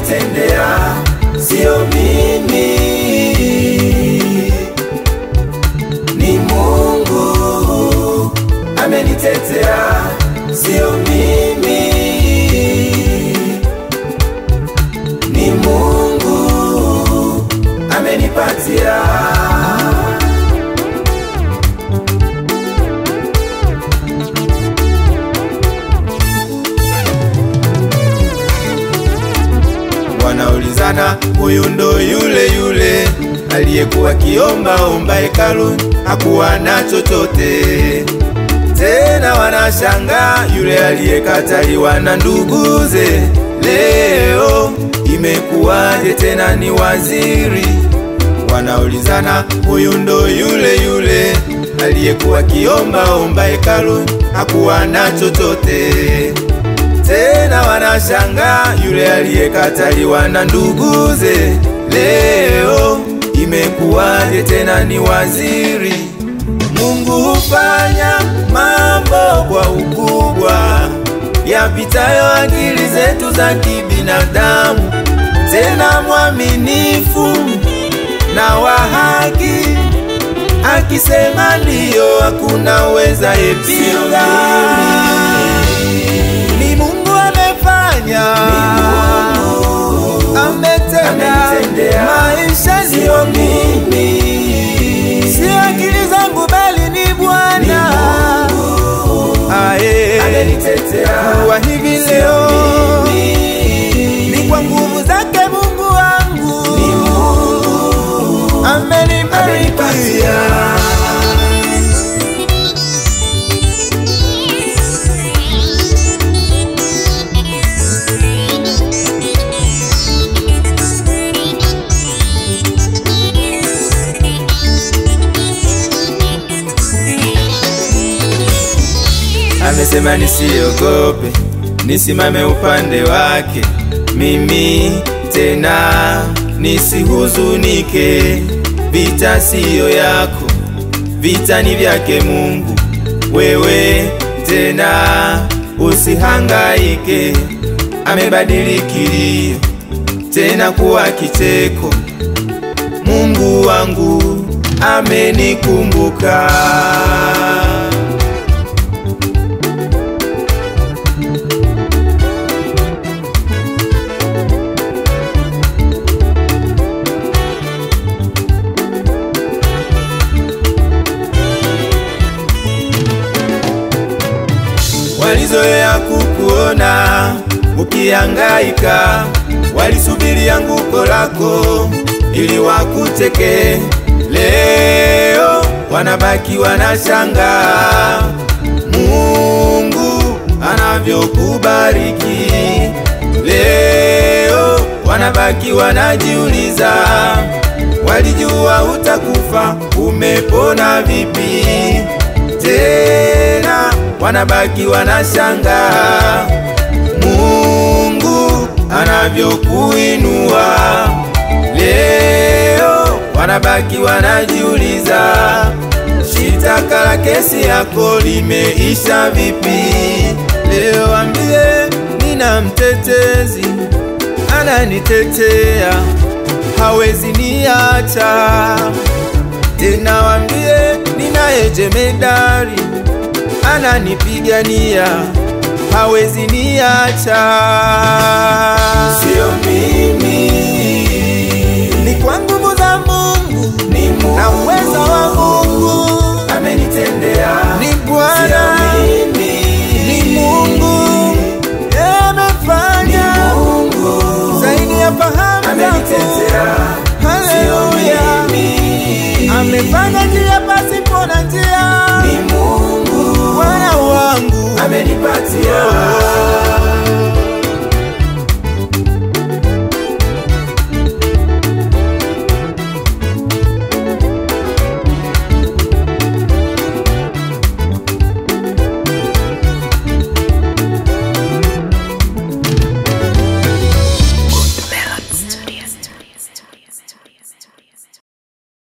amenitendea, sio mimi. Ni Mungu amenitetea, sio mimi. Ni Mungu amenipatia. Wanaulizana, huyu ndo yule aliyekuwa kiomba omba hekalu hakuwa na chochote. Tena wanashanga, yule aliyekataliwa na nduguze leo imekuwaje tena ni waziri. Wanaulizana, huyu ndo yule aliyekuwa kiomba omba hekalu hakuwa na chochote. Tena wanashanga, yule aliyekataliwa na nduguze leo imekuwaje tena ni waziri. Mungu hufanya mambo kwa ukubwa yapitayo akili zetu za kibinadamu. Tena mwaminifu na wa haki, akisema ndio hakuna weza epinga. Ni Mungu amefanya, ametenda maisha sio mimi, si akili zangu bali ni Bwana. Kwa hivi leo ni kwa nguvu zake Mungu wangu amenipatia. Amesema nisiogope, nisimame upande wake mimi, tena nisihuzunike. Vita siyo yako, vita ni vyake Mungu. Wewe tena usihangaike. Amebadili kilio tena kuwa kicheko. Mungu wangu amenikumbuka. Walizoea kukuona ukihangaika, walisubiri anguko lako ili wakuteke. Leo wanabaki wanashanga Mungu anavyokubariki. Leo wanabaki wanajiuliza, walijua utakufa, umepona vipi? Tena wanabaki wanashanga Mungu anavyokuinua. Leo wanabaki wanajiuliza, shitaka la kesi yako limeisha vipi? Leo ambie nina mtetezi ananitetea, hawezi niacha. Tena wambie ninaye jemedari ananipigania, hawezi niacha. Sio mimi,